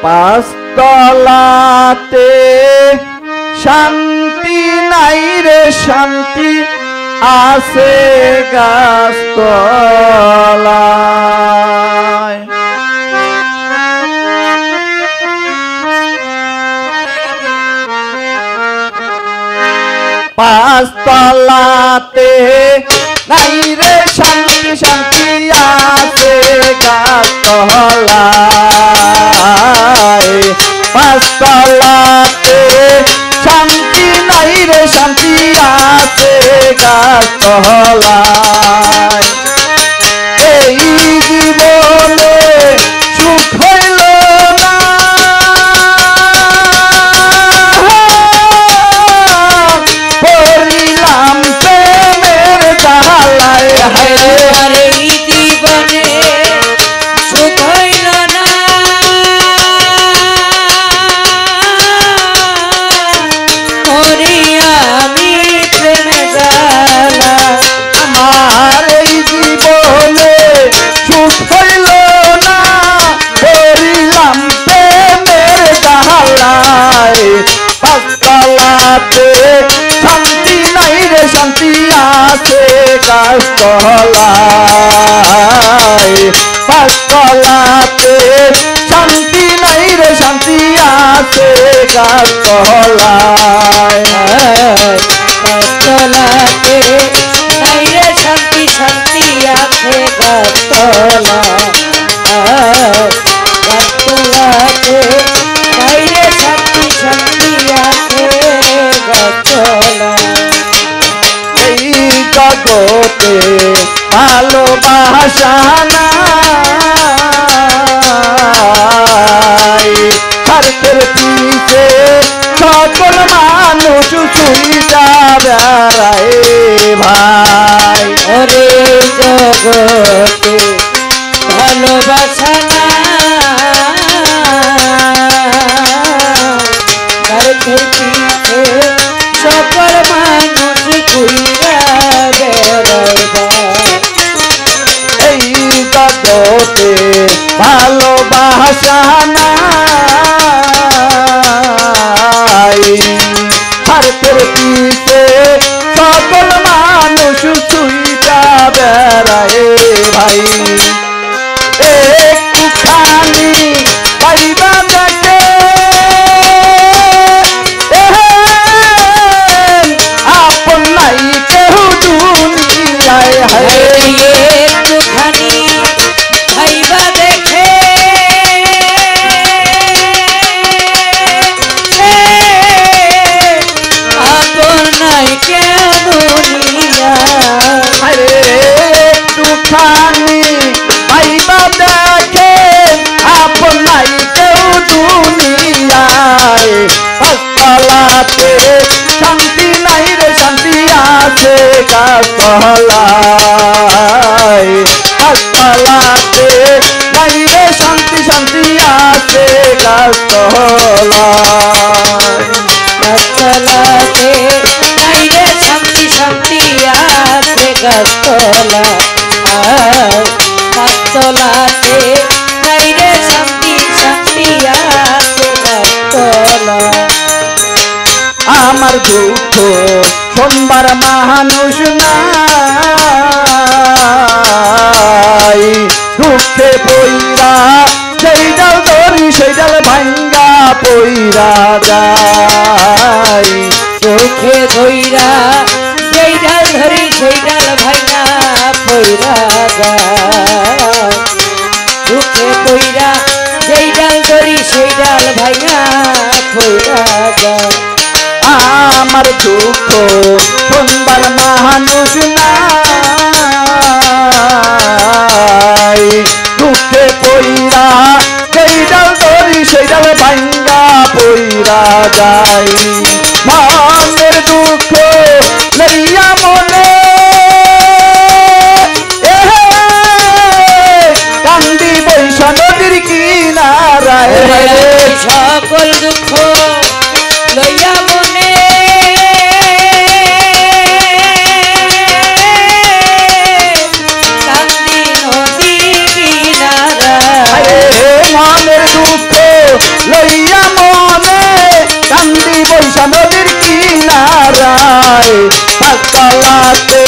পাঁচতলাতে শান্তি নাই রে শান্তি আছে গাছতলায়। পাঁচতলাতে নাই রে শান্তি শান্তি আছে গাছতলায়। পাঁচতলাতে শান্তি নাই রে শান্তি আছে গাছতলায়। এই জীবনে সুখ হইল না পড়িলাম প্রেমের জালায়। আরে জীবনে সুখ হইল না মরিয়া আমি প্রেমে জালা। আমার এই জীবনে সুখ হইল না পড়িলাম প্রেমের জালায়। পাঁচতলাতে শান্তি নাই রে শান্তি আছে গাছতলায়। পাঁচতলাতে শান্তি নাই রে শান্তি আছে গাছতলায়। গাছতলাতে নাই রে শান্তি শান্তি আছে গাছতলা। গাছতলাতে নাই রে শান্তি শান্তি আছে গাছতলা। এই জগতে ভালোবাসা নাই স্বার্থের পিছে সকল মানুষ ছুইটা বেড়ায় ভাই। ওরে জগতে ভালোবাসা না স্বার্থের পিছে সকল মানুষ ঘুরিয়া বেড়ায় ভাই। এই জগতে ভালোবাসা নাই স্বার্থের পিছে সকল মানুষ ছুইটা বেড়ায় ভাই। একটুখানি পাইবা দেখে আপন নাই কেহ দুনিয়ায়। একটুখানি ভাইবা দেখে আপন নাই কেউ দুনিয়া। আরে একটুখানি পাইবা দেখে আপন নাই কেউ দুনিয়ায়। পাঁচতলাতে শান্তি নাই রে শান্তি আছে গাছতলায়। পাঁচতলাতে নাই রে শান্তি শান্তি আছে গাছতলায়। গাছতলাতে নাই রে শান্তি শান্তি আছে গাছতলা। গাছতলাতে নাই রে শান্তি শান্তি আছে গাছতলা। আমার দুঃখ শোনবার মানুষ নাই দুঃখে পইরা সেই ডাল ধরি সেই ডাল ভাঙ্গা পইরা যায়। চোখে ধইরা যেই ডাল ধরি সেই ডাল ভাইনা পইরা যায়। চোখে পইরা যেই ডাল ধরি সেই ডাল ভাইনা পইরা যায়। আমার দুঃখ শোনবার মানুষ নাই দুঃখে পইরা সেই ডাল ধরি সেই ডাল ভাঙ্গা পইরা যায়। মনের দুঃখ লইয়া মনে কান্দি বৈশা নদীর কিনারায়। সকল দুঃখ লইয়া মনে কান্দি নদী কিনারা। মনের দুঃখ লইয়া মনে কান্দি বৈশা নদীর কিনারায় গাছতলাতে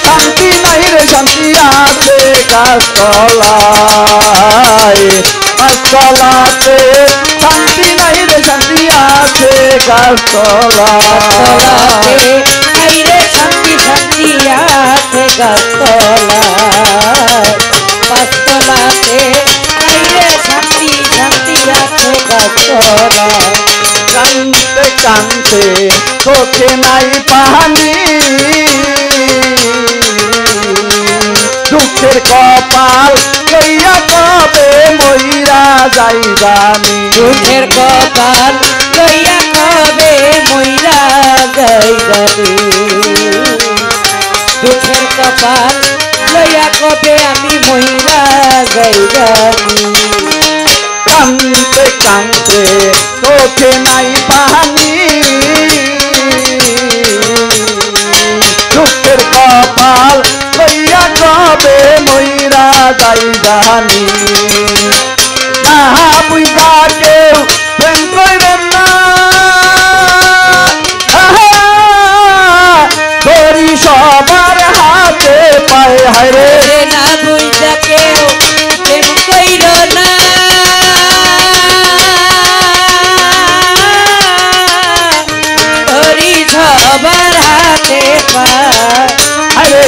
শান্তি নাই রে শান্তি আছে গাছতলায় গাছতলাতে শান্তি নাই রে শান্তি আছে গাছতলায় আইরে শান্তি শান্তি আছে গাছতলায় পাঁচতলাতে আইরে শান্তি শান্তি আছে গাছতলায় কানতে কানতে চোখে নাই পানি দুঃখের কপাল লইয়া কবে মইরা যাই জানি দুঃখের কপাল লইয়া কবে মইরা যাই জানি দুঃখের কপাল লইয়া কবে আমি মইরা যাই জানি কানতে কানতে চোখে নাই পানি দুঃখের কপাল লইয়া কবে মইরা যাই জানি না বুঝা কেউ প্রেম করবেন না ধরি সবার হাতে পায়ে হায়রে না বুঝা কেউ প্রেম কইর না ধরি সবার হাতে পায় আরে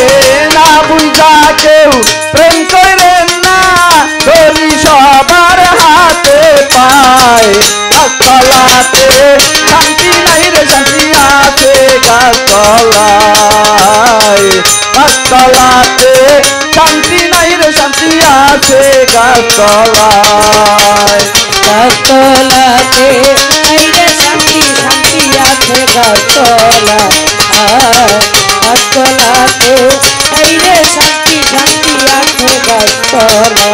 না বুঝা কেউ প্রেম করেন না ধরি সবার হাতে পায় গাছতলাতে শান্তি নাই রে শান্তি আছে গাছতলায় গাছতলাতে শান্তি নাই রে শান্তি আছে গাছতলায় গাছতলাতে আইরে শান্তি শান্তি আছে গাছতলা গাছতলাতে আইরে শান্তি শান্তি আছে গাছতলা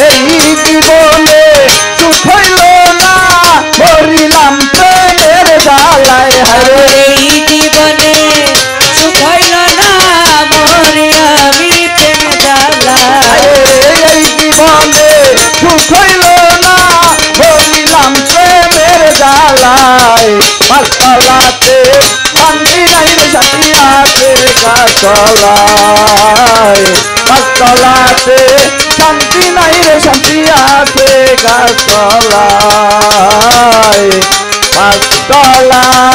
এই জীবনে সুখ হইল না মরিলাম প্রেমের জ্বালায় হারে এই জীবনে সুখ হইল না মরে আমি প্রেম জ্বালায় এই জীবনে সুখ হইল না মরিলাম প্রেমের জ্বালায় গাছতলাতে শান্তি নাই রে শান্তি আছে গাছতলায় গাছতলাতে শান্তি নাই রে শান্তি আছে গাছতলায় গাছতলায়